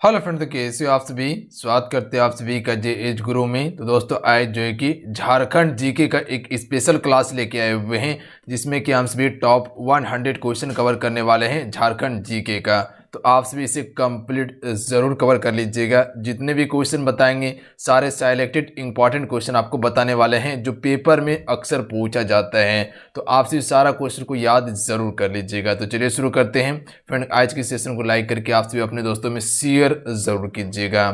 Hello friend, तो कैसे हो आप सभी। स्वागत करते हैं आप सभी का जे एज गुरु में। तो दोस्तों आज जो है कि झारखंड जीके का एक स्पेशल क्लास लेके आए हुए हैं, जिसमें कि हम सभी टॉप 100 क्वेश्चन कवर करने वाले हैं झारखंड जीके का। तो आप सभी इसे कंप्लीट ज़रूर कवर कर लीजिएगा। जितने भी क्वेश्चन बताएंगे सारे सिलेक्टेड इंपॉर्टेंट क्वेश्चन आपको बताने वाले हैं, जो पेपर में अक्सर पूछा जाता है। तो आप सभी सारा क्वेश्चन को याद ज़रूर कर लीजिएगा। तो चलिए शुरू करते हैं फ्रेंड। आज के सेशन को लाइक करके आप सभी अपने दोस्तों में शेयर ज़रूर कीजिएगा।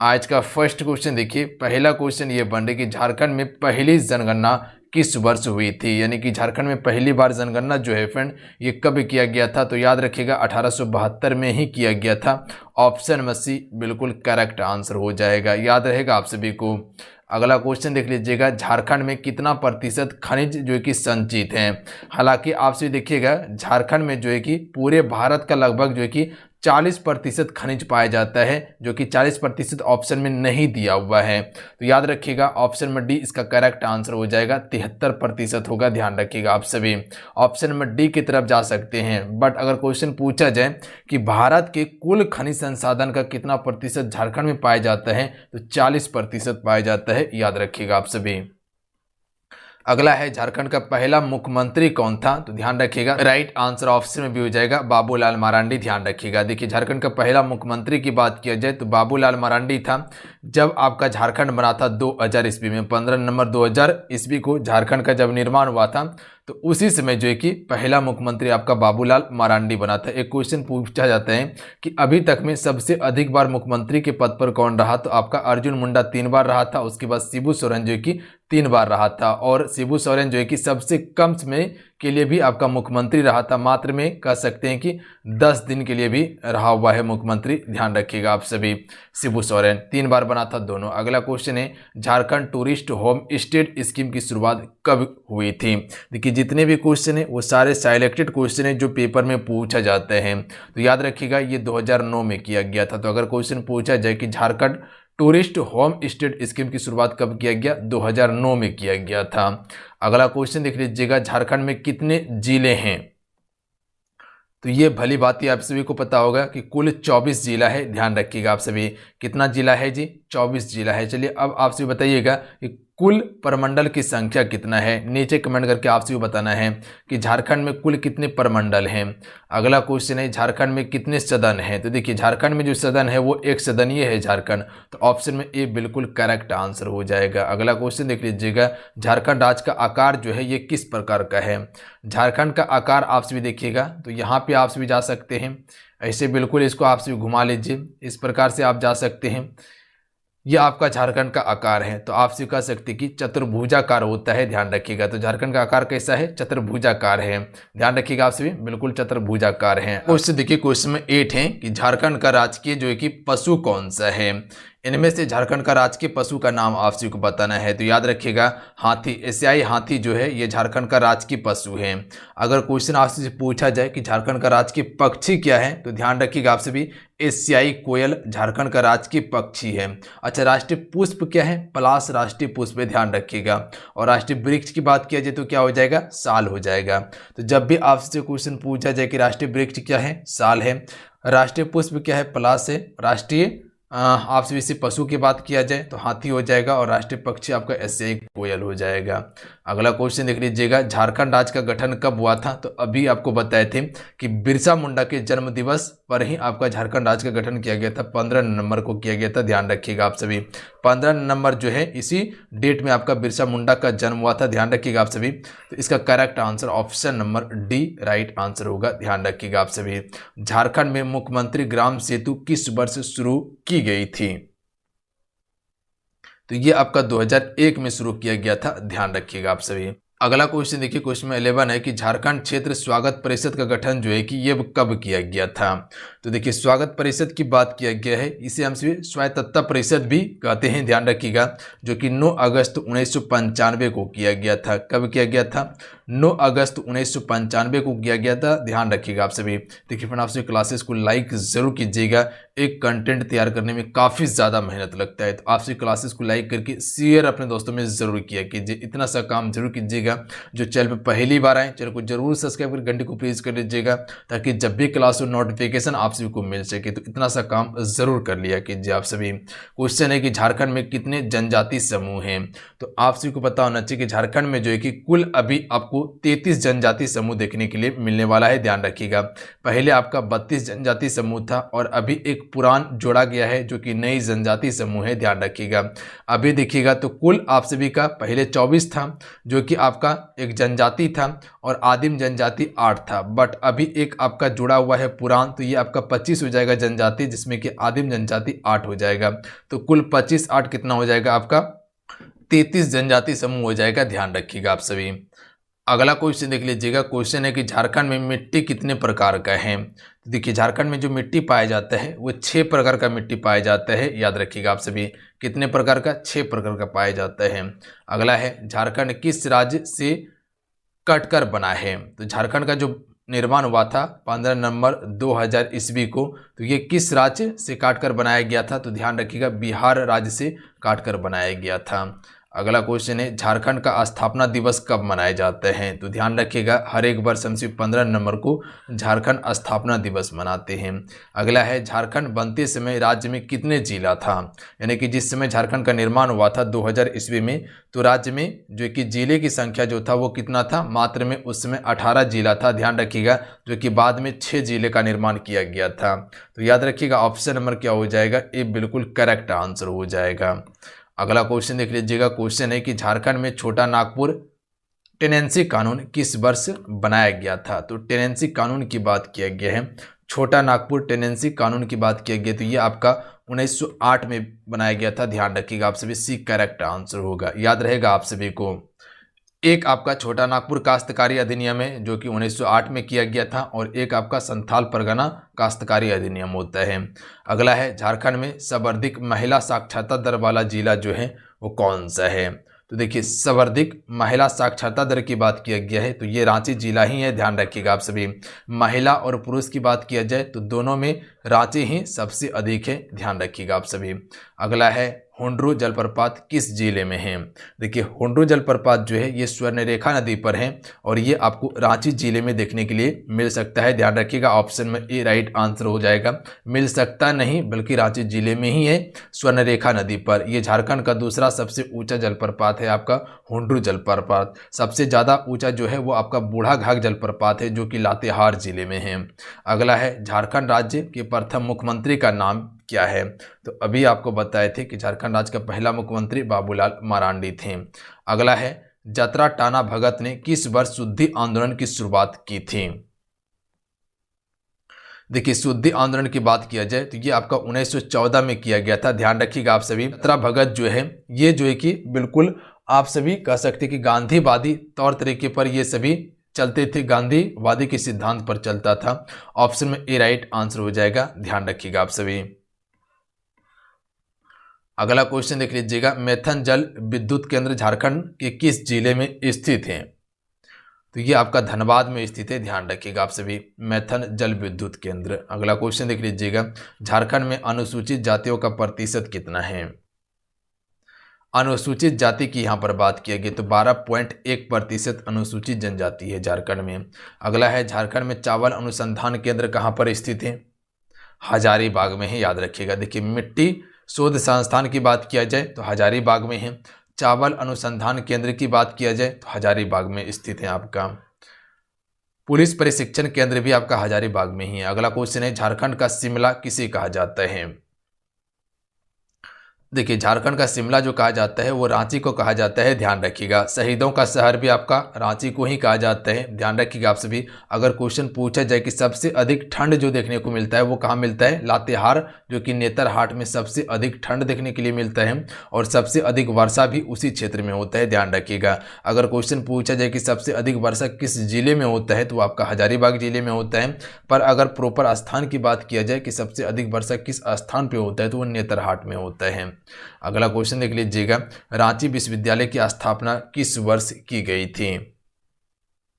आज का फर्स्ट क्वेश्चन देखिए। पहला क्वेश्चन ये बन रही कि झारखंड में पहली जनगणना किस वर्ष हुई थी, यानी कि झारखंड में पहली बार जनगणना जो है फ्रेंड ये कब किया गया था। तो याद रखिएगा 1872 में ही किया गया था। ऑप्शन में सी बिल्कुल करेक्ट आंसर हो जाएगा, याद रहेगा आप सभी को। अगला क्वेश्चन देख लीजिएगा। झारखंड में कितना प्रतिशत खनिज जो है कि संचित हैं। हालांकि आप सभी देखिएगा झारखंड में जो है कि पूरे भारत का लगभग जो है कि 40% खनिज पाया जाता है, जो कि 40% ऑप्शन में नहीं दिया हुआ है। तो याद रखिएगा ऑप्शन में डी इसका करेक्ट आंसर हो जाएगा। 73% होगा, ध्यान रखिएगा आप सभी। ऑप्शन में डी की तरफ जा सकते हैं। बट अगर क्वेश्चन पूछा जाए कि भारत के कुल खनिज संसाधन का कितना प्रतिशत झारखंड में पाया जाता है, तो 40% पाया जाता है, याद रखिएगा आप सभी। अगला है झारखंड का पहला मुख्यमंत्री कौन था। तो ध्यान रखिएगा राइट आंसर ऑप्शन में भी हो जाएगा बाबूलाल मरांडी, ध्यान रखिएगा। देखिए झारखंड का पहला मुख्यमंत्री की बात किया जाए तो बाबूलाल मरांडी था। जब आपका झारखंड बना था 2000 ईस्वी में, 15 नवंबर 2000 ईस्वी को झारखंड का जब निर्माण हुआ था, तो उसी समय जो है कि पहला मुख्यमंत्री आपका बाबूलाल मरांडी बना था। एक क्वेश्चन पूछा जाता है कि अभी तक में सबसे अधिक बार मुख्यमंत्री के पद पर कौन रहा। तो आपका अर्जुन मुंडा 3 बार रहा था, उसके बाद शिबू सोरेन जो है कि 3 बार रहा था, और शिबू सोरेन जो है कि सबसे कम समय के लिए भी आपका मुख्यमंत्री रहा था। मात्र में कह सकते हैं कि 10 दिन के लिए भी रहा हुआ है मुख्यमंत्री, ध्यान रखिएगा आप सभी। शिबू सोरेन 3 बार बना था दोनों। अगला क्वेश्चन है Jharkhand tourist home stay scheme की शुरुआत कब हुई थी। देखिए जितने भी क्वेश्चन है वो सारे सिलेक्टेड क्वेश्चन है जो पेपर में पूछा जाते हैं। तो याद रखिएगा ये 2009 में किया गया था। तो अगर क्वेश्चन पूछा जाए कि Jharkhand tourist home stay scheme की शुरुआत कब किया गया, 2009 में किया गया था। अगला क्वेश्चन देख लीजिएगा। झारखंड में कितने जिले हैं। तो ये भली बात ही आप सभी को पता होगा कि कुल 24 जिला है, ध्यान रखिएगा आप सभी। कितना जिला है जी, 24 जिला है। चलिए अब आप सभी बताइएगा कि कुल प्रमंडल की संख्या कितना है। नीचे कमेंट करके आप सभी बताना है कि झारखंड में कुल कितने प्रमंडल हैं। अगला क्वेश्चन है झारखंड में कितने सदन हैं। तो देखिए झारखंड में जो सदन है वो एक सदनीय है झारखंड, तो ऑप्शन में ए बिल्कुल करेक्ट आंसर हो जाएगा। अगला क्वेश्चन देख लीजिएगा। झारखंड राज्य का आकार जो है ये किस प्रकार का है। झारखंड का आकार आप सभी देखिएगा, तो यहाँ पे आप सभी जा सकते हैं ऐसे, बिल्कुल इसको आप सभी घुमा लीजिए, इस प्रकार से आप जा सकते हैं। ये आपका झारखंड का आकार है, तो आप से कह सकते कि चतुर्भुजाकार होता है, ध्यान रखिएगा। तो झारखंड का आकार कैसा है, चतुर्भुजाकार है, ध्यान रखिएगा आप सभी, बिल्कुल चतुर्भुजाकार है। क्वेश्चन देखिए, क्वेश्चन में 8 है कि झारखंड का राजकीय जो है कि पशु कौन सा है। इनमें से झारखंड का राजकीय पशु का नाम आप सभी को बताना है। तो याद रखिएगा हाथी, एशियाई हाथी जो है ये झारखंड का राजकीय पशु है। अगर क्वेश्चन आपसे पूछा जाए कि झारखंड का राजकीय पक्षी क्या है, तो ध्यान रखिएगा आप सभी एशियाई कोयल झारखंड का राजकीय पक्षी है। अच्छा, राष्ट्रीय पुष्प क्या है, पलाश राष्ट्रीय पुष्प है, ध्यान रखिएगा। और राष्ट्रीय वृक्ष की बात किया जाए तो क्या हो जाएगा, साल हो जाएगा। तो जब भी आपसे क्वेश्चन पूछा जाए कि राष्ट्रीय वृक्ष क्या है, साल है। राष्ट्रीय पुष्प क्या है, पलाश है। राष्ट्रीय आपसे इसी पशु की बात किया जाए तो हाथी हो जाएगा, और राष्ट्रीय पक्षी आपका एशियाई कोयल हो जाएगा। अगला क्वेश्चन देख लीजिएगा। झारखंड राज्य का गठन कब हुआ था। तो अभी आपको बताए थे कि बिरसा मुंडा के जन्म दिवस पर ही आपका झारखंड राज्य का गठन किया गया था, 15 नवंबर को किया गया था, ध्यान रखिएगा आप सभी। 15 नवंबर जो है इसी डेट में आपका बिरसा मुंडा का जन्म हुआ था, ध्यान रखिएगा आप सभी। तो इसका correct answer option number D right answer होगा, ध्यान रखिएगा आप सभी। झारखंड में मुख्यमंत्री ग्राम सेतु किस वर्ष शुरू की गई थी। तो ये आपका 2001 में शुरू किया गया था, ध्यान रखिएगा आप सभी। अगला क्वेश्चन देखिए, क्वेश्चन में 11 है कि झारखंड क्षेत्र स्वागत परिषद का गठन जो है कि ये कब किया गया था। तो देखिए स्वागत परिषद की बात किया गया है, इसे हम सभी स्वायत्तता परिषद भी कहते हैं, ध्यान रखिएगा, जो कि 9 अगस्त 1995 को किया गया था। कब किया गया था, 9 अगस्त 1995 को किया गया था, ध्यान रखिएगा आप सभी। देखिए फ्रेंड, आप सभी क्लासेस को लाइक ज़रूर कीजिएगा, एक कंटेंट तैयार करने में काफ़ी ज़्यादा मेहनत लगता है, तो आप सभी क्लासेस को लाइक करके शेयर अपने दोस्तों में ज़रूर किया कीजिए। इतना सा काम जरूर कीजिएगा। जो चैनल पर पहली बार आए, चैनल को जरूर सब्सक्राइब कर घंटे को प्रेस कर लीजिएगा, ताकि जब भी क्लास हो नोटिफिकेशन आप सभी को मिल सके। तो इतना सा काम जरूर कर लिया कीजिए आप सभी। क्वेश्चन है कि झारखंड में कितने जनजाति समूह हैं, तो आप सभी को पता होना चाहिए कि झारखंड में जो है कि कुल अभी आपको 33 जनजाति समूह देखने के लिए मिलने वाला है, ध्यान रखिएगा। पहले आपका 32 जनजाति समूह था और अभी एक पुरान जोड़ा गया है जो कि नई जनजाति समूह है, ध्यान रखिएगा। अभी देखिएगा तो कुल आप सभी का पहले 24 था जो कि आपका एक जनजाति था और आदिम जनजाति 8 था, बट अभी एक आपका जुड़ा हुआ है पुरान, तो ये आपका 25 हो जाएगा जनजाति, जिसमें कि आदिम जनजाति 8 हो जाएगा। तो कुल 25 8 कितना हो जाएगा आपका 33 जनजाति समूह हो जाएगा, ध्यान रखिएगा आप सभी। अगला क्वेश्चन देख लीजिएगा। क्वेश्चन है कि झारखंड में मिट्टी कितने प्रकार का है। तो देखिए झारखंड में जो मिट्टी पाया जाता है वो 6 प्रकार का मिट्टी पाया जाता है, याद रखिएगा आप सभी। कितने प्रकार का? 6 प्रकार का पाया जाता है। अगला है झारखंड किस राज्य से कटकर बना है। तो झारखंड का जो निर्माण हुआ था 15 नवंबर 2000 ईस्वी को, तो ये किस राज्य से काटकर बनाया गया था। तो ध्यान रखिएगा बिहार राज्य से काटकर बनाया गया था। अगला क्वेश्चन है झारखंड का स्थापना दिवस कब मनाए जाते हैं। तो ध्यान रखिएगा हर एक वर्ष हम 15 नवंबर को झारखंड स्थापना दिवस मनाते हैं। अगला है झारखंड बनते समय राज्य में कितने जिला था, यानी कि जिस समय झारखंड का निर्माण हुआ था 2000 ईस्वी में, तो राज्य में जो कि जिले की संख्या जो था वो कितना था, मात्र में उस समय 18 जिला था, ध्यान रखिएगा, जो कि बाद में 6 जिले का निर्माण किया गया था। तो याद रखिएगा ऑप्शन नंबर क्या हो जाएगा, ये बिल्कुल करेक्ट आंसर हो जाएगा। अगला क्वेश्चन देख लीजिएगा। क्वेश्चन है कि झारखंड में छोटा नागपुर टेनेंसी कानून किस वर्ष बनाया गया था। तो टेनेंसी कानून की बात किया गया है, छोटा नागपुर टेनेंसी कानून की बात किया गया, तो ये आपका 1908 में बनाया गया था, ध्यान रखिएगा आप सभी। सी करेक्ट आंसर होगा, याद रहेगा आप सभी को। एक आपका छोटा नागपुर काश्तकारी अधिनियम है जो कि 1908 में किया गया था, और एक आपका संथाल परगना काश्तकारी अधिनियम होता है। अगला है झारखंड में सर्वाधिक महिला साक्षरता दर वाला जिला जो है वो कौन सा है। तो देखिए सर्वाधिक महिला साक्षरता दर की बात किया गया है तो ये रांची जिला ही है, ध्यान रखिएगा आप सभी। महिला और पुरुष की बात किया जाए तो दोनों में रांची ही सबसे अधिक है, ध्यान रखिएगा आप सभी। अगला है हुंड्रू जलप्रपात किस जिले में है। देखिए हुंड्रू जलप्रपात जो है ये स्वर्णरेखा नदी पर है और ये आपको रांची जिले में देखने के लिए मिल सकता है, ध्यान रखिएगा। ऑप्शन में ए राइट आंसर हो जाएगा। मिल सकता नहीं बल्कि रांची जिले में ही है, स्वर्णरेखा नदी पर। ये झारखंड का दूसरा सबसे ऊंचा जलप्रपात है आपका हुंड्रू जलप्रपात। सबसे ज़्यादा ऊंचा जो है वो आपका बूढ़ाघाघ जलप्रपात है जो कि लातेहार जिले में है। अगला है झारखंड राज्य के प्रथम मुख्यमंत्री का नाम क्या है। तो अभी आपको बताए थे कि झारखंड राज्य का पहला मुख्यमंत्री बाबूलाल मरांडी थे। अगला है जतरा टाना भगत ने किस वर्ष शुद्धि आंदोलन की शुरुआत की थी। देखिए शुद्धि आंदोलन की बात किया जाए तो ये आपका 1914 में किया गया था, ध्यान रखिएगा आप सभी। जतरा भगत जो है ये जो है कि बिल्कुल आप सभी कह सकते कि गांधीवादी तौर तरीके पर ये सभी चलते थे, गांधीवादी के सिद्धांत पर चलता था। ऑप्शन में ए राइट आंसर हो जाएगा, ध्यान रखिएगा आप सभी। अगला क्वेश्चन देख लीजिएगा। मैथन जल विद्युत केंद्र झारखंड के किस जिले में स्थित है। तो ये आपका धनबाद में स्थित है, ध्यान रखिएगा आप सभी। मैथन जल विद्युत केंद्र। अगला क्वेश्चन देख लीजिएगा। झारखंड में अनुसूचित जातियों का प्रतिशत कितना है। अनुसूचित जाति की यहाँ पर बात किया गया तो 12.1% अनुसूचित जनजाति है झारखंड में। अगला है झारखंड में चावल अनुसंधान केंद्र कहाँ पर स्थित है। हजारीबाग में है, याद रखिएगा। देखिए मिट्टी शोध संस्थान की बात किया जाए तो हजारीबाग में है। चावल अनुसंधान केंद्र की बात किया जाए तो हजारीबाग में स्थित है आपका। पुलिस प्रशिक्षण केंद्र भी आपका हजारीबाग में ही है। अगला क्वेश्चन है झारखंड का शिमला किसे कहा जाता है। देखिए झारखंड का शिमला जो कहा जाता है वो रांची को कहा जाता है, ध्यान रखिएगा। शहीदों का शहर भी आपका रांची को ही कहा जाता है, ध्यान रखिएगा आप सभी। अगर क्वेश्चन पूछा जाए कि सबसे अधिक ठंड जो देखने को मिलता है वो कहाँ मिलता है, लातेहार जो कि नेतरहाट में सबसे अधिक ठंड देखने के लिए मिलता है, और सबसे अधिक वर्षा भी उसी क्षेत्र में होता है, ध्यान रखिएगा। अगर क्वेश्चन पूछा जाए कि सबसे अधिक वर्षा किस जिले में होता है तो वो आपका हजारीबाग जिले में होता है। पर अगर प्रॉपर स्थान की बात किया जाए कि सबसे अधिक वर्षा किस स्थान पर होता है तो वो नेतरहाट में होता है। अगला क्वेश्चन देख लीजिएगा। रांची विश्वविद्यालय की स्थापना किस वर्ष की गई थी।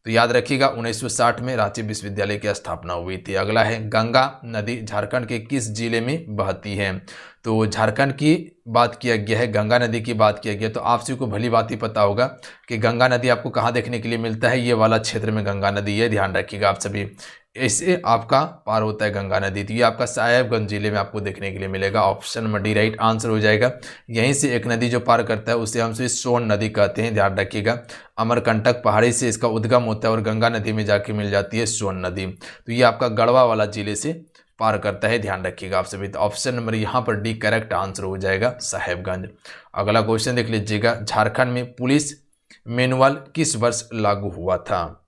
तो याद रखिएगा 1960 में रांची विश्वविद्यालय की स्थापना हुई थी। अगला है गंगा नदी झारखंड के किस जिले में बहती है? तो झारखंड की बात किया गया है, गंगा नदी की बात किया गया, तो आप सभी को भली बात ही पता होगा कि गंगा नदी आपको कहाँ देखने के लिए मिलता है, ये वाला क्षेत्र में गंगा नदी है, ध्यान रखिएगा आप सभी। इससे आपका पार होता है गंगा नदी, तो ये आपका साहेबगंज जिले में आपको देखने के लिए मिलेगा। Option number D right answer हो जाएगा। यहीं से एक नदी जो पार करता है उसे हम सोन नदी कहते हैं, ध्यान रखिएगा। अमरकंटक पहाड़ी से इसका उद्गम होता है और गंगा नदी में जाके मिल जाती है सोन नदी। तो ये आपका गढ़वा वाला जिले से पार करता है, ध्यान रखिएगा आप सभी। तो ऑप्शन नंबर यहाँ पर डी करेक्ट आंसर हो जाएगा, साहेबगंज। अगला क्वेश्चन देख लीजिएगा, झारखंड में पुलिस मैनुअल किस वर्ष लागू हुआ था?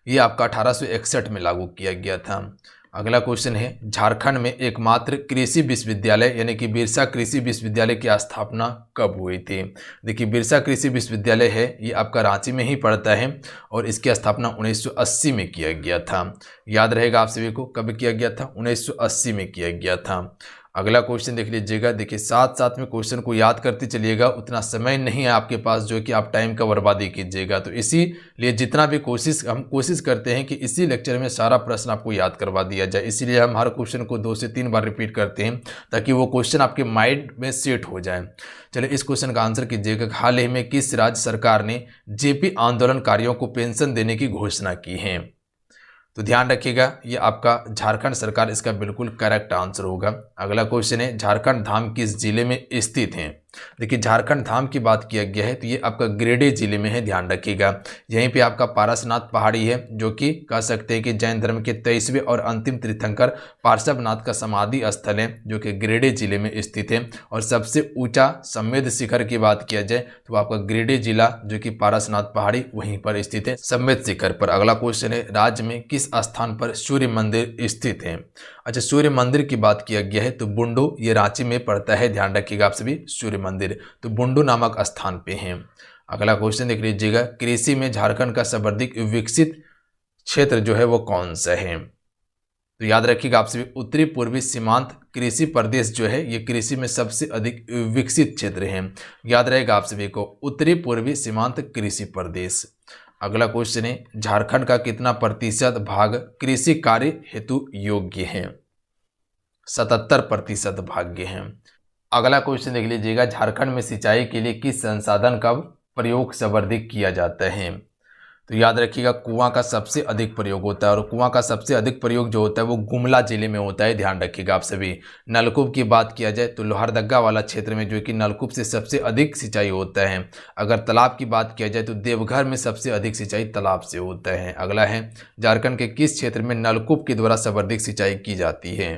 ये आपका 1861 में लागू किया गया था। अगला क्वेश्चन है, झारखंड में एकमात्र कृषि विश्वविद्यालय यानी कि बिरसा कृषि विश्वविद्यालय की स्थापना कब हुई थी? देखिए बिरसा कृषि विश्वविद्यालय है, ये आपका रांची में ही पड़ता है और इसकी स्थापना 1980 में किया गया था। याद रहेगा आप सभी को कब किया गया था? 1980 में किया गया था। अगला क्वेश्चन देख लीजिएगा। देखिए साथ साथ में क्वेश्चन को याद करते चलिएगा, उतना समय नहीं है आपके पास जो कि आप टाइम का बर्बादी कीजिएगा। तो इसीलिए जितना भी हम कोशिश करते हैं कि इसी लेक्चर में सारा प्रश्न आपको याद करवा दिया जाए, इसीलिए हम हर क्वेश्चन को 2 से 3 बार रिपीट करते हैं ताकि वो क्वेश्चन आपके माइंड में सेट हो जाए। चलिए इस क्वेश्चन का आंसर कीजिएगा, हाल ही में किस राज्य सरकार ने जेपी आंदोलनकारियों को पेंशन देने की घोषणा की है? तो ध्यान रखिएगा ये आपका झारखंड सरकार इसका बिल्कुल करेक्ट आंसर होगा। अगला क्वेश्चन है, झारखंड धाम किस जिले में स्थित है? देखिए झारखंड धाम की बात किया गया है तो ये आपका गिरिडीह जिले में है, ध्यान रखिएगा। यहीं पे आपका पारसनाथ पहाड़ी है जो कि कह सकते हैं कि जैन धर्म के 23वें और अंतिम तीर्थंकर पार्श्वनाथ का समाधि स्थल है जो कि गिरिडीह जिले में स्थित है। और सबसे ऊंचा समेध शिखर की बात किया जाए तो आपका गिरिडीह जिला जो कि पारसनाथ पहाड़ी वहीं पर स्थित है समेध शिखर पर। अगला क्वेश्चन है, राज्य में किस स्थान पर सूर्य मंदिर स्थित है? अच्छा सूर्य मंदिर की बात किया गया है तो बुंडू, ये रांची में पड़ता है, ध्यान रखिएगा आप सभी। सूर्य मंदिर तो बुंडू नामक स्थान पे हैं। अगला क्वेश्चन देख लीजिएगा, कृषि में झारखंड का सर्वाधिक विकसित क्षेत्र जो है वो कौन सा है? तो याद रखिएगा आप सभी, उत्तरी पूर्वी सीमांत कृषि प्रदेश जो है ये कृषि में सबसे अधिक विकसित क्षेत्र है। याद रहेगा आप सभी को, उत्तरी पूर्वी सीमांत कृषि प्रदेश। अगला क्वेश्चन है, झारखंड का कितना प्रतिशत भाग कृषि कार्य हेतु योग्य है? 77% भाग्य है। अगला क्वेश्चन देख लीजिएगा, झारखंड में सिंचाई के लिए किस संसाधन का प्रयोग सर्वाधिक किया जाता है? तो याद रखिएगा कुआं का सबसे अधिक प्रयोग होता है और कुआं का सबसे अधिक प्रयोग जो होता है वो गुमला जिले में होता है, ध्यान रखिएगा आप सभी। नलकूप की बात किया जाए तो लोहरदगा वाला क्षेत्र में जो कि नलकूप से सबसे अधिक सिंचाई होता है। अगर तालाब की बात किया जाए तो देवघर में सबसे अधिक सिंचाई तालाब से होता है। अगला है, झारखंड के किस क्षेत्र में नलकूप के द्वारा सर्वाधिक सिंचाई की जाती है?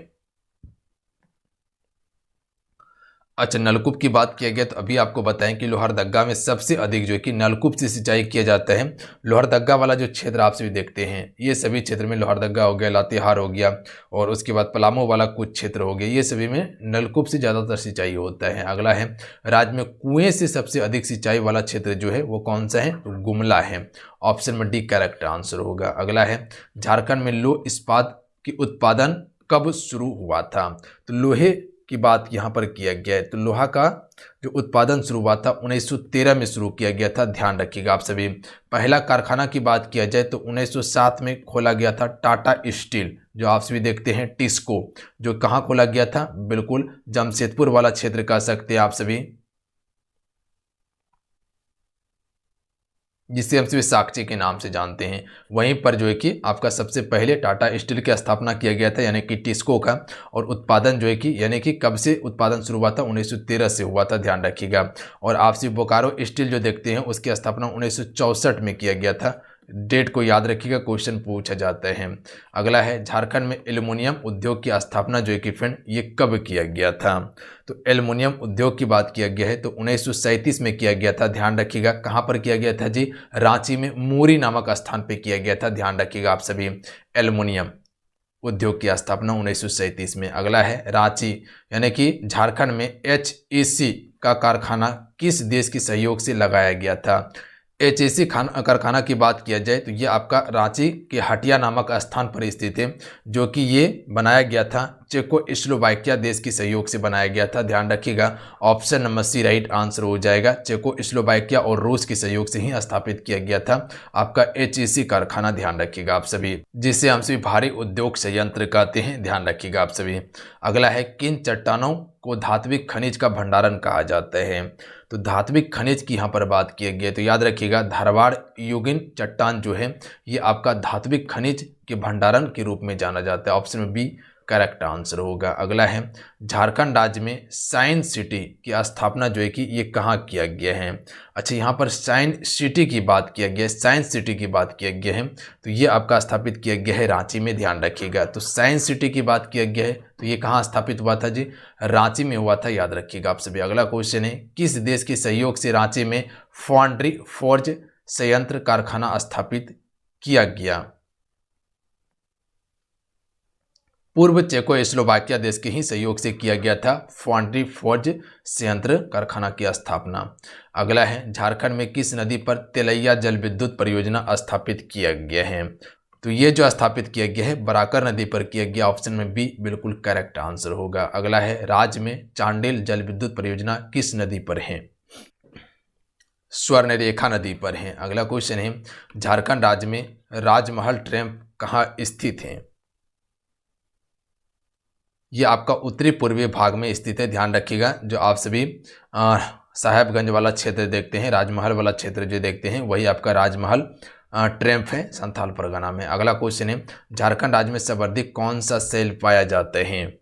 अच्छा नलकूप की बात किया गया तो अभी आपको बताएं कि लोहरदगा में सबसे अधिक जो है कि नलकूप से सिंचाई किया जाता है। लोहरदगा वाला जो क्षेत्र आप सभी देखते हैं ये सभी क्षेत्र में, लोहरदगा हो गया, लातेहार हो गया और उसके बाद पलामू वाला कुछ क्षेत्र हो गया, ये सभी में नलकूप से ज़्यादातर सिंचाई होता है। अगला है, राज्य में कुएँ से सबसे अधिक सिंचाई वाला क्षेत्र जो है वो कौन सा है? तो गुमला है। ऑप्शन में डी करेक्ट आंसर होगा। अगला है, झारखंड में लौह इस्पात की उत्पादन कब शुरू हुआ था? तो लोहे की बात यहाँ पर किया गया है तो लोहा का जो उत्पादन शुरू हुआ था 1913 में शुरू किया गया था, ध्यान रखिएगा आप सभी। पहला कारखाना की बात किया जाए तो 1907 में खोला गया था टाटा स्टील, जो आप सभी देखते हैं टिस्को, जो कहाँ खोला गया था? बिल्कुल जमशेदपुर वाला क्षेत्र कह सकते हैं आप सभी, जिसे हम सभी साक्ची के नाम से जानते हैं। वहीं पर जो है कि आपका सबसे पहले टाटा स्टील की स्थापना किया गया था यानी कि टिस्को का, और उत्पादन जो है कि यानी कि कब से उत्पादन शुरू हुआ था? 1913 से हुआ था, ध्यान रखिएगा। और आप सभी बोकारो स्टील जो देखते हैं उसकी स्थापना 1964 में किया गया था। डेट को याद रखिएगा, क्वेश्चन पूछा जाता है। अगला है, झारखंड में एल्युमिनियम उद्योग की स्थापना जो है कि फ्रेंड ये कब किया गया था? तो एल्युमिनियम उद्योग की बात किया गया है तो 1937 में किया गया था, ध्यान रखिएगा। कहाँ पर किया गया था जी? रांची में मूरी नामक स्थान पर किया गया था, ध्यान रखिएगा आप सभी। एल्युमिनियम उद्योग की स्थापना 1937 में। अगला है, रांची यानी कि झारखंड में HEC का कारखाना किस देश के सहयोग से लगाया गया था? HEC कारखाना की बात किया जाए तो ये आपका रांची के हटिया नामक स्थान पर स्थित है, जो कि ये बनाया गया था चेकोस्लोवाकिया देश के सहयोग से बनाया गया था। ध्यान रखिएगा, option number C right answer हो जाएगा। चेकोस्लोवाकिया और रूस के सहयोग से ही स्थापित किया गया था आपका HEC कारखाना। ध्यान रखिएगा आप सभी, जिसे हम सभी भारी उद्योग संयंत्र कहते हैं। ध्यान रखिएगा आप सभी। अगला है, किन चट्टानों को धात्विक खनिज का भंडारण कहा जाता है? तो धात्विक खनिज की यहाँ पर बात की गई है, तो याद रखिएगा धारवाड़ युगिन चट्टान जो है ये आपका धात्विक खनिज के भंडारण के रूप में जाना जाता है। ऑप्शन में बी करेक्ट आंसर होगा। अगला है, झारखंड राज्य में साइंस सिटी की स्थापना जो है कि ये कहाँ किया गया है? अच्छा, यहाँ पर साइंस सिटी की बात किया गया है, साइंस सिटी की बात किया गया है, तो ये आपका स्थापित किया गया है रांची में। ध्यान रखिएगा, तो साइंस सिटी की बात किया गया है तो ये कहाँ स्थापित हुआ था जी? रांची में हुआ था। याद रखिएगा आप सभी। अगला क्वेश्चन है, किस देश के सहयोग से रांची में फाउंड्री फोर्ज संयंत्र कारखाना स्थापित किया गया? पूर्व चेकोस्लोवाकिया देश के ही सहयोग से किया गया था फाउंड्री फोर्ज संयंत्र कारखाना की स्थापना। अगला है, झारखंड में किस नदी पर तेलैया जल विद्युत परियोजना स्थापित किया गया है? तो ये जो स्थापित किया गया है बराकर नदी पर किया गया। ऑप्शन में बी बिल्कुल करेक्ट आंसर होगा। अगला है, राज्य में चांडिल जल विद्युत परियोजना किस नदी पर है? स्वर्णरेखा नदी पर है। अगला क्वेश्चन है, झारखंड राज्य में राजमहल ट्रैम्प कहाँ स्थित है? ये आपका उत्तरी पूर्वी भाग में स्थित है। ध्यान रखिएगा, जो आप सभी साहेबगंज वाला क्षेत्र देखते हैं, राजमहल वाला क्षेत्र जो देखते हैं वही आपका राजमहल ट्रैम्प है संथाल परगना में। अगला क्वेश्चन है, झारखंड राज्य में सर्वाधिक कौन सा सेल पाया जाता है?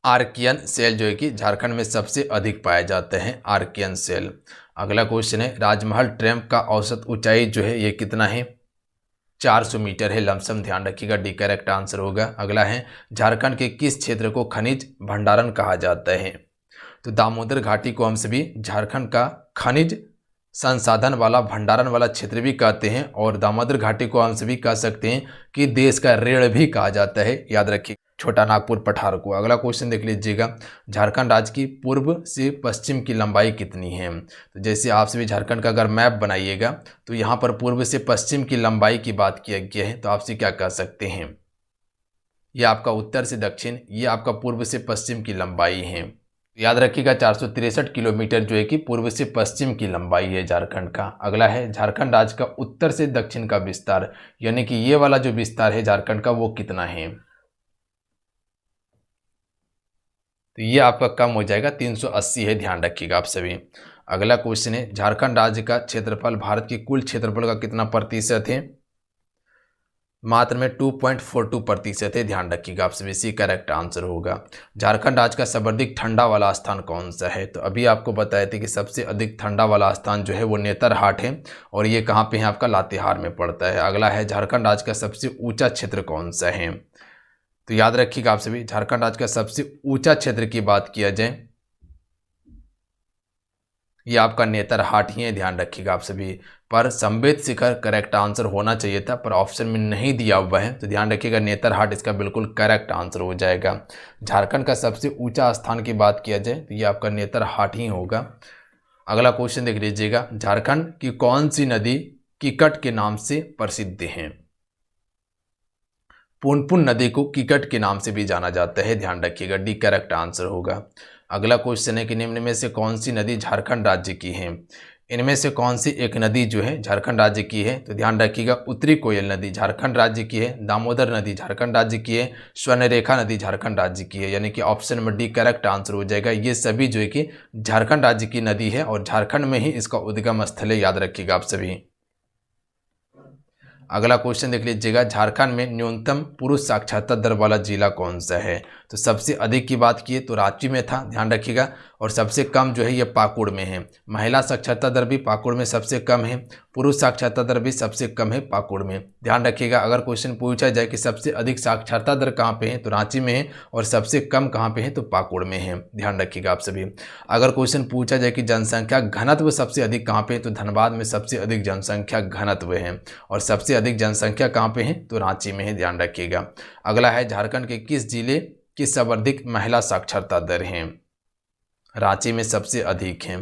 आर्कियन सेल जो है कि झारखंड में सबसे अधिक पाया जाता है, आर्कियन सेल। अगला क्वेश्चन है, राजमहल ट्रैम्प का औसत ऊंचाई जो है ये कितना है? 400 मीटर है लमसम। ध्यान रखिएगा, डी करेक्ट आंसर होगा। अगला है, झारखंड के किस क्षेत्र को खनिज भंडारण कहा जाता है? तो दामोदर घाटी को हम सभी झारखंड का खनिज संसाधन वाला भंडारण वाला क्षेत्र भी कहते हैं, और दामोदर घाटी को हम सभी कह सकते हैं कि देश का ऋण भी कहा जाता है। याद रखिए, छोटा नागपुर पठार को। अगला क्वेश्चन देख लीजिएगा, झारखंड राज्य की पूर्व से पश्चिम की लंबाई कितनी है? तो जैसे आप सभी झारखंड का अगर मैप बनाइएगा तो यहाँ पर पूर्व से पश्चिम की लंबाई की बात किया गया है, तो आपसे क्या कह सकते हैं? ये आपका उत्तर से दक्षिण, ये आपका पूर्व से पश्चिम की लंबाई है। याद रखिएगा, 463 किलोमीटर जो है कि पूर्व से पश्चिम की लंबाई है झारखंड का। अगला है, झारखंड राज्य का उत्तर से दक्षिण का विस्तार, यानी कि ये वाला जो विस्तार है झारखंड का वो कितना है? तो ये आपका कम हो जाएगा, 380 है। ध्यान रखिएगा आप सभी। अगला क्वेश्चन है, झारखंड राज्य का क्षेत्रफल भारत के कुल क्षेत्रफल का कितना प्रतिशत है? मात्र में 2.42% है। ध्यान रखिएगा आप सभी, सी करेक्ट आंसर होगा। झारखंड राज्य का सर्वाधिक ठंडा वाला स्थान कौन सा है? तो अभी आपको बताए थे कि सबसे अधिक ठंडा वाला स्थान जो है वो नेतरहाट है, और ये कहाँ पे है? आपका लातेहार में पड़ता है। अगला है, झारखंड राज्य का सबसे ऊंचा क्षेत्र कौन सा है? तो याद रखिएगा आप सभी, झारखंड राज्य का सबसे ऊंचा क्षेत्र की बात किया जाए ये आपका नेतरहाट ही है। ध्यान रखिएगा आप सभी। पर संवेद शिखर करेक्ट आंसर होना चाहिए था, पर ऑप्शन में नहीं दिया हुआ है, तो ध्यान रखिएगा नेतरहाट इसका बिल्कुल करेक्ट आंसर हो जाएगा। झारखंड का सबसे ऊंचा स्थान की बात किया जाए तो ये आपका नेतरहाट ही होगा। अगला क्वेश्चन देख लीजिएगा, झारखंड की कौन सी नदी किकट के नाम से प्रसिद्ध है? पुनपुन नदी को किकट के नाम से भी जाना जाता है। ध्यान रखिएगा, डी करेक्ट आंसर होगा। अगला क्वेश्चन है कि निम्न में से कौन सी नदी झारखंड राज्य की है? इनमें से कौन सी एक नदी जो है झारखंड राज्य की है? तो ध्यान रखिएगा, उत्तरी कोयल नदी झारखंड राज्य की है, दामोदर नदी झारखंड राज्य की है, स्वर्णरेखा नदी झारखंड राज्य की है, यानी कि option number D correct answer हो जाएगा। ये सभी जो है कि झारखंड राज्य की नदी है और झारखंड में ही इसका उद्गम स्थल है। याद रखिएगा आप सभी। अगला क्वेश्चन देख लीजिएगा, झारखंड में न्यूनतम पुरुष साक्षरता दर वाला जिला कौन सा है? तो सबसे अधिक की बात किए तो रांची में था। ध्यान रखिएगा, और सबसे कम जो है ये पाकुड़ में है। महिला साक्षरता दर भी पाकुड़ में सबसे कम है, पुरुष साक्षरता दर भी सबसे कम है पाकुड़ में। ध्यान रखिएगा, अगर क्वेश्चन पूछा जाए कि सबसे अधिक साक्षरता दर कहाँ पे है तो रांची में है, और सबसे कम कहाँ पे है तो पाकुड़ में है। ध्यान रखिएगा आप सभी। अगर क्वेश्चन पूछा जाए कि जनसंख्या घनत्व सबसे अधिक कहाँ पे है तो धनबाद में सबसे अधिक जनसंख्या घनत्व है, और सबसे अधिक जनसंख्या कहाँ पे है तो रांची में है। ध्यान रखिएगा। अगला है, झारखंड के किस जिले की सर्वाधिक महिला साक्षरता दर है? रांची में सबसे अधिक है।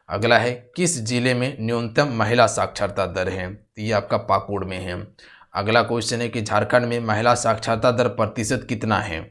अगला है किस जिले में न्यूनतम महिला साक्षरता दर है, तो ये आपका पाकुड़ में है। अगला क्वेश्चन है कि झारखंड में महिला साक्षरता दर प्रतिशत कितना है,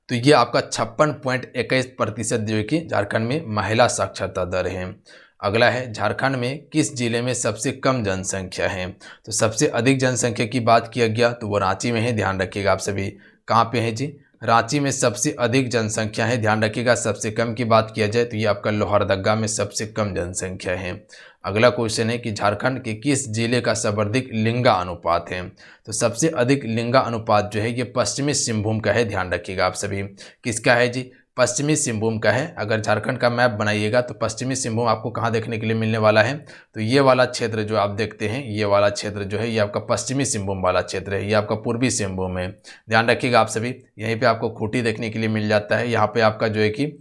तो ये आपका 56.21% जो है कि झारखंड में महिला साक्षरता दर है। अगला है झारखंड में किस जिले में सबसे कम जनसंख्या है, तो सबसे अधिक जनसंख्या की बात किया गया तो वो रांची में है, ध्यान रखिएगा आप सभी। कहाँ पे है जी, रांची में सबसे अधिक जनसंख्या है, ध्यान रखिएगा। सबसे कम की बात किया जाए तो ये आपका लोहरदगा में सबसे कम जनसंख्या है। अगला क्वेश्चन है कि झारखंड के किस जिले का सर्वाधिक लिंगा अनुपात है, तो सबसे अधिक लिंगा अनुपात जो है ये पश्चिमी सिंहभूम का है, ध्यान रखिएगा आप सभी। किसका है जी, पश्चिमी सिंहभूम का है। अगर झारखंड का मैप बनाइएगा तो पश्चिमी सिंहभूम आपको कहाँ देखने के लिए मिलने वाला है, तो ये वाला क्षेत्र जो आप देखते हैं, ये वाला क्षेत्र जो है ये आपका पश्चिमी सिंहभूम वाला क्षेत्र है, ये आपका पूर्वी सिंहभूम है, ध्यान रखिएगा आप सभी। यहीं पे आपको खूंटी देखने के लिए मिल जाता है, यहाँ पे आपका जो है कि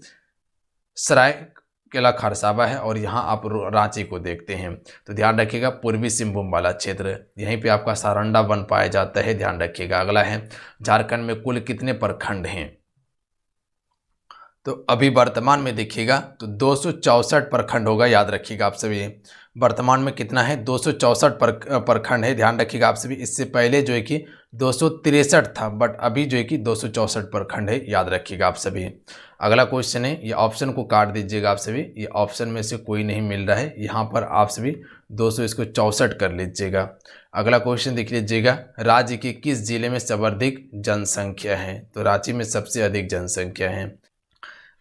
सरायकेला खरसावा है और यहाँ आप रांची को देखते हैं, तो ध्यान रखिएगा पूर्वी सिंहभूम वाला क्षेत्र, यहीं पे आपका सारंडा वन पाया जाता है, ध्यान रखिएगा। अगला है झारखंड में कुल कितने प्रखंड हैं, तो अभी वर्तमान में देखिएगा तो 264 प्रखंड होगा, याद रखिएगा आप सभी। वर्तमान में कितना है, 264 प्रखंड है, ध्यान रखिएगा आप सभी। इससे पहले जो है कि 263 था, बट अभी जो है कि 264 प्रखंड है, याद रखिएगा आप सभी। अगला क्वेश्चन है, ये ऑप्शन को काट दीजिएगा आप सभी, ये ऑप्शन में से कोई नहीं मिल रहा है, यहाँ पर आप सभी 200 इसको 64 कर लीजिएगा। अगला क्वेश्चन देख लीजिएगा, राज्य के किस जिले में सर्वाधिक जनसंख्या है, तो रांची में सबसे अधिक जनसंख्या है।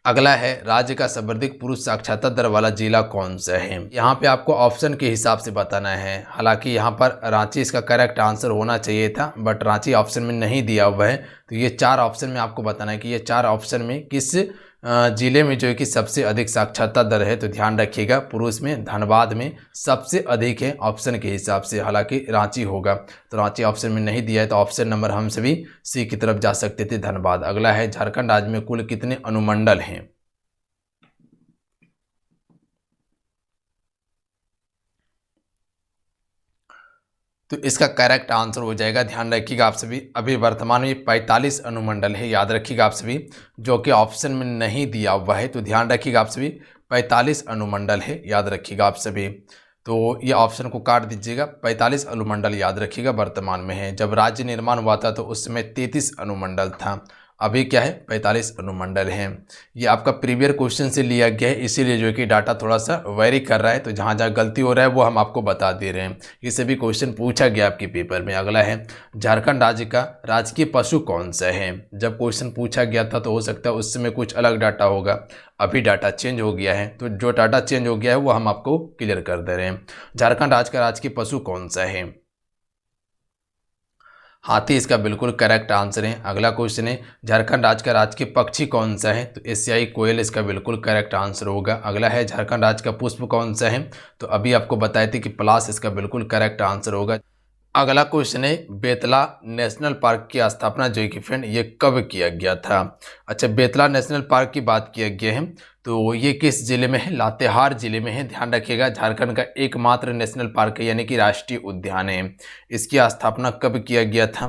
अगला है राज्य का सर्वाधिक पुरुष साक्षरता दर वाला जिला कौन सा है, यहाँ पे आपको ऑप्शन के हिसाब से बताना है। हालांकि यहाँ पर रांची इसका करेक्ट आंसर होना चाहिए था, बट रांची ऑप्शन में नहीं दिया हुआ है, तो ये 4 ऑप्शन में आपको बताना है कि ये 4 ऑप्शन में किस जिले में जो है कि सबसे अधिक साक्षरता दर है। तो ध्यान रखिएगा पुरुष में धनबाद में सबसे अधिक है ऑप्शन के हिसाब से, हालांकि रांची होगा, तो रांची ऑप्शन में नहीं दिया है, तो ऑप्शन नंबर हम सभी सी की तरफ जा सकते थे, धनबाद। अगला है झारखंड राज्य में कुल कितने अनुमंडल हैं, तो इसका करेक्ट आंसर हो जाएगा, ध्यान रखिएगा आप सभी। अभी वर्तमान में 45 अनुमंडल है, याद रखिएगा आप सभी, जो कि ऑप्शन में नहीं दिया हुआ है, तो ध्यान रखिएगा आप सभी 45 अनुमंडल है, याद रखिएगा आप सभी। तो ये ऑप्शन को काट दीजिएगा, 45 अनुमंडल याद रखिएगा वर्तमान में है। जब राज्य निर्माण हुआ था तो उस समय 33 अनुमंडल था, अभी क्या है 45 अनुमंडल हैं। ये आपका प्रीवियस क्वेश्चन से लिया गया है, इसीलिए जो है कि डाटा थोड़ा सा वेरी कर रहा है, तो जहाँ जहाँ गलती हो रहा है वो हम आपको बता दे रहे हैं। ये सभी क्वेश्चन पूछा गया आपके पेपर में। अगला है झारखंड राज्य का राजकीय पशु कौन सा है, जब क्वेश्चन पूछा गया था तो हो सकता है उस समय कुछ अलग डाटा होगा, अभी डाटा चेंज हो गया है, तो जो डाटा चेंज हो गया है वो हम आपको क्लियर कर दे रहे हैं। झारखंड राज्य का राजकीय पशु कौन सा है, हाथी इसका बिल्कुल करेक्ट आंसर है। अगला क्वेश्चन है झारखंड राज्य का राजकीय पक्षी कौन सा है, तो एशियाई कोयल इसका बिल्कुल करेक्ट आंसर होगा। अगला है झारखंड राज्य का पुष्प कौन सा है, तो अभी आपको बताए थे कि पलाश इसका बिल्कुल करेक्ट आंसर होगा। अगला क्वेश्चन है बेतला नेशनल पार्क की स्थापना जो कि फ्रेंड ये कब किया गया था। अच्छा, बेतला नेशनल पार्क की बात किया गया है तो ये किस जिले में है, लातेहार जिले में है, ध्यान रखिएगा। झारखंड का एकमात्र नेशनल पार्क है, यानी कि राष्ट्रीय उद्यान है। इसकी स्थापना कब किया गया था,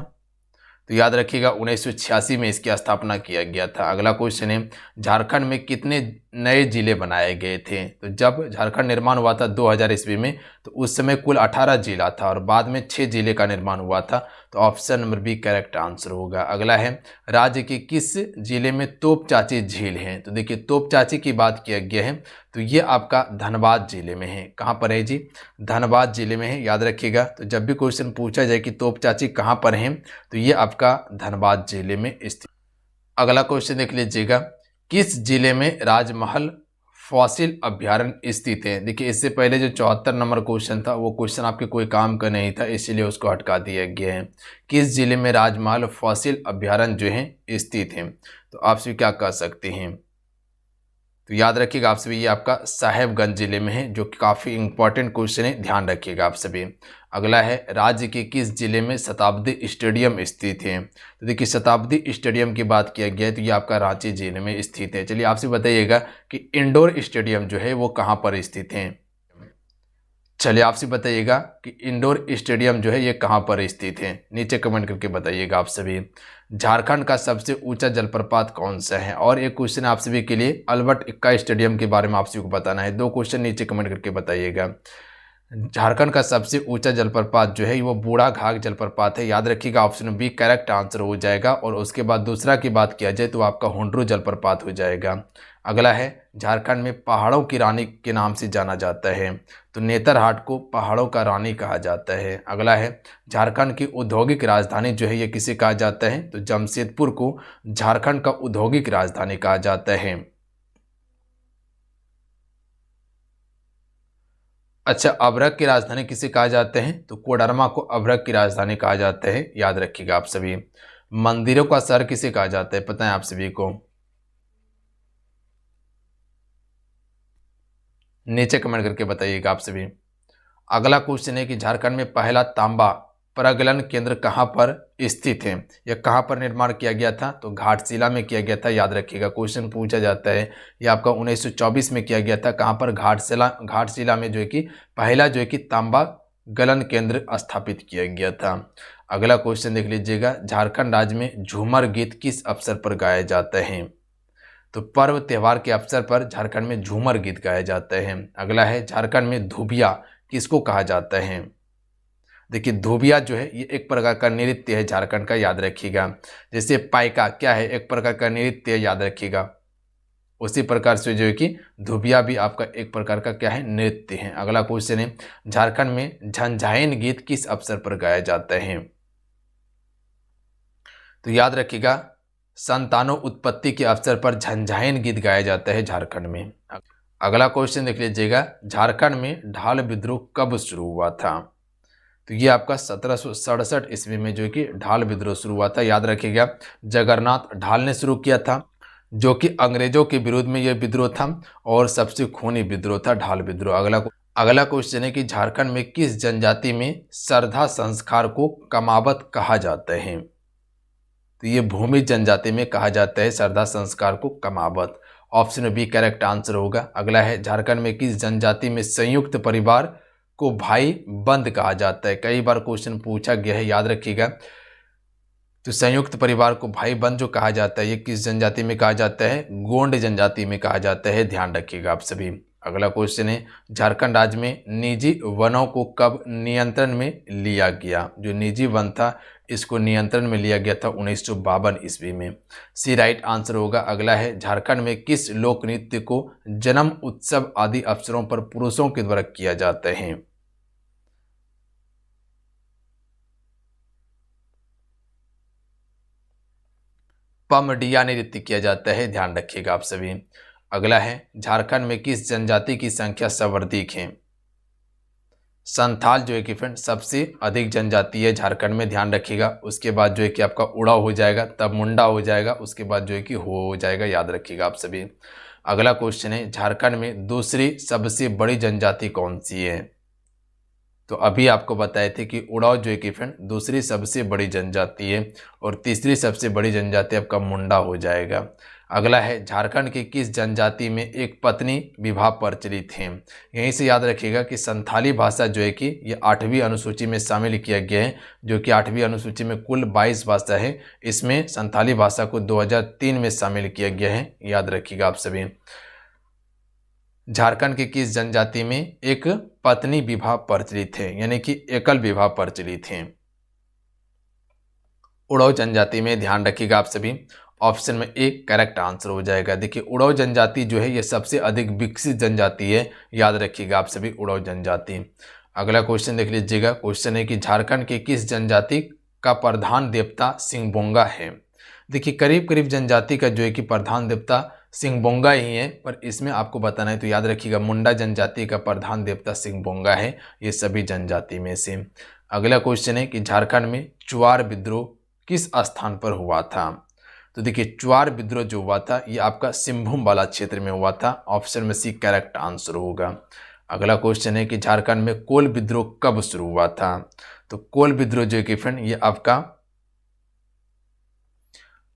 तो याद रखिएगा 1986 में इसकी स्थापना किया गया था। अगला क्वेश्चन है झारखंड में कितने नए जिले बनाए गए थे, तो जब झारखंड निर्माण हुआ था 2000 ईस्वी में तो उस समय कुल 18 जिला था और बाद में 6 जिले का निर्माण हुआ था, तो option number B correct answer होगा। अगला है राज्य के किस जिले में तोपचाची झील है, तो देखिए तोपचाची की बात किया गया है तो ये आपका धनबाद जिले में है। कहाँ पर है जी, धनबाद जिले में है, याद रखिएगा। तो जब भी क्वेश्चन पूछा जाए कि तोपचाची कहाँ पर है तो ये आपका धनबाद जिले में स्थित। अगला क्वेश्चन देख लीजिएगा, किस जिले में राजमहल फॉसिल अभ्यारण्य स्थित है। देखिए इससे पहले जो 74 नंबर क्वेश्चन था वो क्वेश्चन आपके कोई काम का नहीं था, इसीलिए उसको हटा दिया गया है। किस जिले में राजमहल फॉसिल अभ्यारण्य जो है स्थित है, तो आप सभी क्या कह सकते हैं, तो याद रखिएगा आप सभी ये आपका साहेबगंज जिले में है, जो कि काफ़ी इंपॉर्टेंट क्वेश्चन है, ध्यान रखिएगा आप सभी। अगला है राज्य के किस जिले में शताब्दी स्टेडियम स्थित है, तो देखिए शताब्दी स्टेडियम की बात किया गया है तो ये आपका रांची जिले में स्थित है। चलिए आपसे बताइएगा कि इंडोर स्टेडियम जो है वो कहाँ पर स्थित है, चलिए आपसे बताइएगा कि इंडोर स्टेडियम जो है ये कहाँ पर स्थित है, नीचे कमेंट करके बताइएगा आप सभी। झारखंड का सबसे ऊंचा जलप्रपात कौन सा है? और एक क्वेश्चन आप सभी के लिए अल्बर्ट एक्का स्टेडियम के बारे में आप सभी को बताना है। 2 क्वेश्चन नीचे कमेंट करके बताइएगा। झारखंड का सबसे ऊंचा जलप्रपात जो है वो बूढ़ा घाघ जलप्रपात है, याद रखिएगा, ऑप्शन बी करेक्ट आंसर हो जाएगा। और उसके बाद दूसरा की बात किया जाए तो आपका हुंड्रू जलप्रपात हो जाएगा। अगला है, झारखंड में पहाड़ों की रानी के नाम से जाना जाता है, तो नेतरहाट को पहाड़ों का रानी कहा जाता है। अगला है, झारखंड की औद्योगिक राजधानी जो है ये किसे कहा जाता है? तो जमशेदपुर को झारखंड का औद्योगिक राजधानी कहा जाता है। अच्छा, अभ्रक की राजधानी किसे कहा जाता है? तो कोडरमा को अभ्रक की राजधानी कहा जाता है, याद रखिएगा आप सभी। मंदिरों का शहर किसे कहा जाता है, पता है आप सभी को? नीचे कमेंट करके बताइएगा आप सभी। अगला क्वेश्चन है कि झारखंड में पहला तांबा प्रगलन केंद्र कहाँ पर स्थित है, या कहाँ पर निर्माण किया गया था? तो घाटशिला में किया गया था, याद रखिएगा, क्वेश्चन पूछा जाता है। ये आपका 1924 में किया गया था। कहाँ पर? घाटशिला में जो है कि पहला जो है कि तांबा गलन केंद्र स्थापित किया गया था। अगला क्वेश्चन देख लीजिएगा, झारखंड राज्य में झूमर गीत किस अवसर पर गाया जाता है? तो पर्व त्यौहार के अवसर पर झारखंड में झूमर गीत गाया जाता है। अगला है, झारखंड में धुबिया किसको कहा जाता है? देखिए, धोबिया जो है ये एक प्रकार का नृत्य है झारखंड का, याद रखिएगा। जैसे पाइका क्या है, एक प्रकार का नृत्य, याद रखिएगा। उसी प्रकार से जो है कि धोबिया भी आपका एक प्रकार का क्या है, नृत्य है। अगला क्वेश्चन है, झारखंड में झंझायन गीत किस अवसर पर गाया जाता है? तो याद रखिएगा, संतानों उत्पत्ति के अवसर पर झंझायन गीत गाया जाता है झारखंड में। अगला क्वेश्चन देख लीजिएगा, झारखंड में ढाल विद्रोह कब शुरू हुआ था? तो ये आपका 1767 ईस्वी में जो कि ढाल विद्रोह शुरू हुआ था, याद रखिएगा। जगन्नाथ ढाल ने शुरू किया था, जो कि अंग्रेजों के विरोध में यह विद्रोह था और सबसे खूनी विद्रोह था ढाल विद्रोह। अगला क्वेश्चन है कि झारखंड में किस जनजाति में श्रद्धा संस्कार को कमावत कहा जाता है? तो ये भूमि जनजाति में कहा जाता है श्रद्धा संस्कार को कमावत। ऑप्शन बी करेक्ट आंसर होगा। अगला है, झारखंड में किस जनजाति में संयुक्त परिवार को भाई बंद कहा जाता है? कई बार क्वेश्चन पूछा गया है, याद रखिएगा। तो संयुक्त परिवार को भाई बंद जो कहा जाता है ये किस जनजाति में कहा जाता है? गोंड जनजाति में कहा जाता है, ध्यान रखिएगा आप सभी। अगला क्वेश्चन है, झारखंड राज्य में निजी वनों को कब नियंत्रण में लिया गया? जो निजी वन था इसको नियंत्रण में लिया गया था 1952 ईस्वी में। सी राइट आंसर होगा। अगला है, झारखंड में किस लोक नृत्य को जन्म उत्सव आदि अवसरों पर पुरुषों के द्वारा किया जाता है? पमडिया नृत्य किया जाता है, ध्यान रखिएगा आप सभी। अगला है, झारखंड में किस जनजाति की संख्या सर्वाधिक है? संथाल जो है कि फ्रेंड सबसे अधिक जनजाति है झारखंड में, ध्यान रखिएगा। उसके बाद जो है कि आपका उड़ाव हो जाएगा, तब मुंडा हो जाएगा, उसके बाद जो है कि हो जाएगा, याद रखिएगा आप सभी। अगला क्वेश्चन है, झारखंड में दूसरी सबसे बड़ी जनजाति कौन सी है? तो अभी आपको बताए थे कि उड़ाव जो है कि फ्रेंड दूसरी सबसे बड़ी जनजाति है और तीसरी सबसे बड़ी जनजाति आपका मुंडा हो जाएगा। अगला है, झारखंड की किस जनजाति में एक पत्नी विवाह प्रचलित है? यहीं से याद रखिएगा कि संथाली भाषा जो है कि ये 8वीं अनुसूची में शामिल किया गया है, जो कि 8वीं अनुसूची में कुल 22 भाषा है, इसमें संथाली भाषा को 2003 में शामिल किया गया है, याद रखिएगा आप सभी। झारखंड की किस जनजाति में एक पत्नी विवाह प्रचलित है, यानी कि एकल विवाह प्रचलित है? उड़ाव जनजाति में, ध्यान रखिएगा आप सभी। ऑप्शन में एक करेक्ट आंसर हो जाएगा। देखिए, उड़ाव जनजाति जो है ये सबसे अधिक विकसित जनजाति है, याद रखिएगा आप सभी, उड़ाव जनजाति। अगला क्वेश्चन देख लीजिएगा। क्वेश्चन है कि झारखंड की किस जनजाति का प्रधान देवता सिंहबोंगा है? देखिए, करीब करीब जनजाति का जो है कि प्रधान देवता सिंहबोंगा ही है, पर इसमें आपको बताना है तो याद रखिएगा मुंडा जनजाति का प्रधान देवता सिंहबोंगा है, ये सभी जनजाति में से। अगला क्वेश्चन है कि झारखंड में चुआर विद्रोह किस स्थान पर हुआ था? तो देखिए, चुआर विद्रोह जो हुआ था ये आपका सिंहभूम वाला क्षेत्र में हुआ था। ऑप्शन में सी करेक्ट आंसर होगा। अगला क्वेश्चन है कि झारखंड में कोल विद्रोह कब शुरू हुआ था? तो कोल विद्रोह जो है कि फ्रेंड ये आपका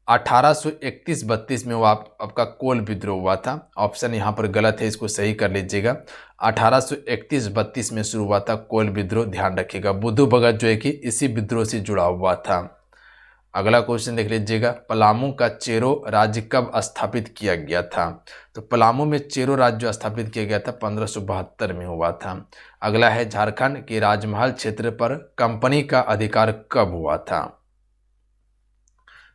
1831-32 में वो आपका कोल विद्रोह हुआ था। ऑप्शन यहाँ पर गलत है, इसको सही कर लीजिएगा। 1831-32 में शुरू हुआ था कोल विद्रोह, ध्यान रखिएगा। बुद्धू भगत जो है कि इसी विद्रोह से जुड़ा हुआ था। अगला क्वेश्चन देख लीजिएगा, पलामू का चेरो राज्य कब स्थापित किया गया था? तो पलामू में चेरो राज्य जो स्थापित किया गया था 1572 में हुआ था। अगला है, झारखंड के राजमहल क्षेत्र पर कंपनी का अधिकार कब हुआ था?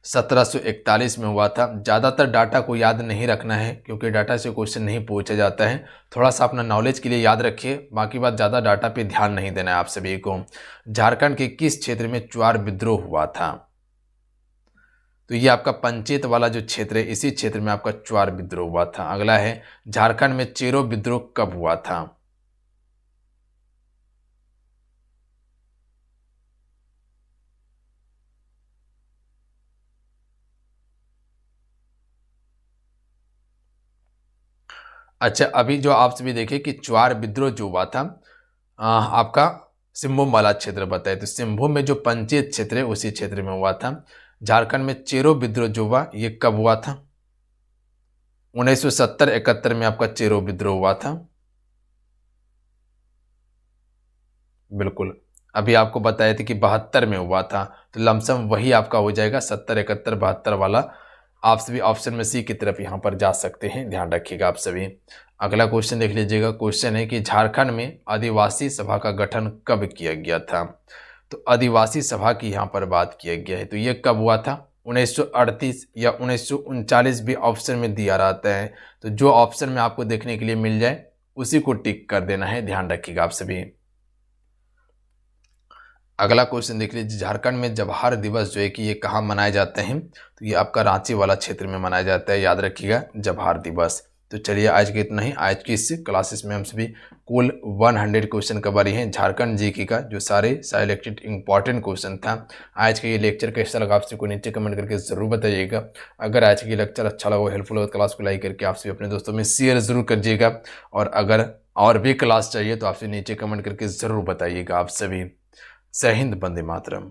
1741 में हुआ था। ज़्यादातर डाटा को याद नहीं रखना है क्योंकि डाटा से क्वेश्चन नहीं पूछा जाता है। थोड़ा सा अपना नॉलेज के लिए याद रखिए, बाकी बात ज़्यादा डाटा पे ध्यान नहीं देना है आप सभी को। झारखंड के किस क्षेत्र में चुआर विद्रोह हुआ था? तो ये आपका पंचेत वाला जो क्षेत्र है, इसी क्षेत्र में आपका चुआर विद्रोह हुआ था। अगला है, झारखंड में चेरो विद्रोह कब हुआ था? अच्छा, अभी जो आप सभी देखें कि चुआर विद्रोह जो हुआ था आपका सिंहभूम वाला क्षेत्र बताए, तो सिंहभूम में जो पंचेत क्षेत्र है उसी क्षेत्र में हुआ था। झारखंड में चेरो विद्रोह जो हुआ ये कब हुआ था? 1970-71 में आपका चेरो विद्रोह हुआ था। बिल्कुल, अभी आपको बताया था कि 72 में हुआ था, तो लमसम वही आपका हो जाएगा 70, 71, 72 वाला। आप सभी ऑप्शन में सी की तरफ यहाँ पर जा सकते हैं, ध्यान रखिएगा आप सभी। अगला क्वेश्चन देख लीजिएगा। क्वेश्चन है कि झारखंड में आदिवासी सभा का गठन कब किया गया था? तो आदिवासी सभा की यहाँ पर बात किया गया है, तो ये कब हुआ था? 1938 या 1939 भी ऑप्शन में दिया रहता है, तो जो ऑप्शन में आपको देखने के लिए मिल जाए उसी को टिक कर देना है, ध्यान रखिएगा आप सभी। अगला क्वेश्चन देख लीजिए, झारखंड में जवाहर दिवस जो है कि ये कहाँ मनाए जाते हैं? तो ये आपका रांची वाला क्षेत्र में मनाया जाता है, याद रखिएगा जवाहर दिवस। तो चलिए आज के इतना ही। आज की इस क्लासेस में हम सभी कुल 100 क्वेश्चन कवर ही हैं झारखंड जीके का, जो सारे सिलेक्टेड इंपॉर्टेंट क्वेश्चन था। आज का ये लेक्चर कैसा लगा आप सभी को नीचे कमेंट करके ज़रूर बताइएगा। अगर आज की लेक्चर अच्छा लगा, हेल्पफुल हो, क्लास को लाइक करके आप सभी अपने दोस्तों में शेयर ज़रूर करिएगा। और अगर और भी क्लास चाहिए तो आपसे नीचे कमेंट करके ज़रूर बताइएगा आप सभी। जय हिंद, वंदे मातरम।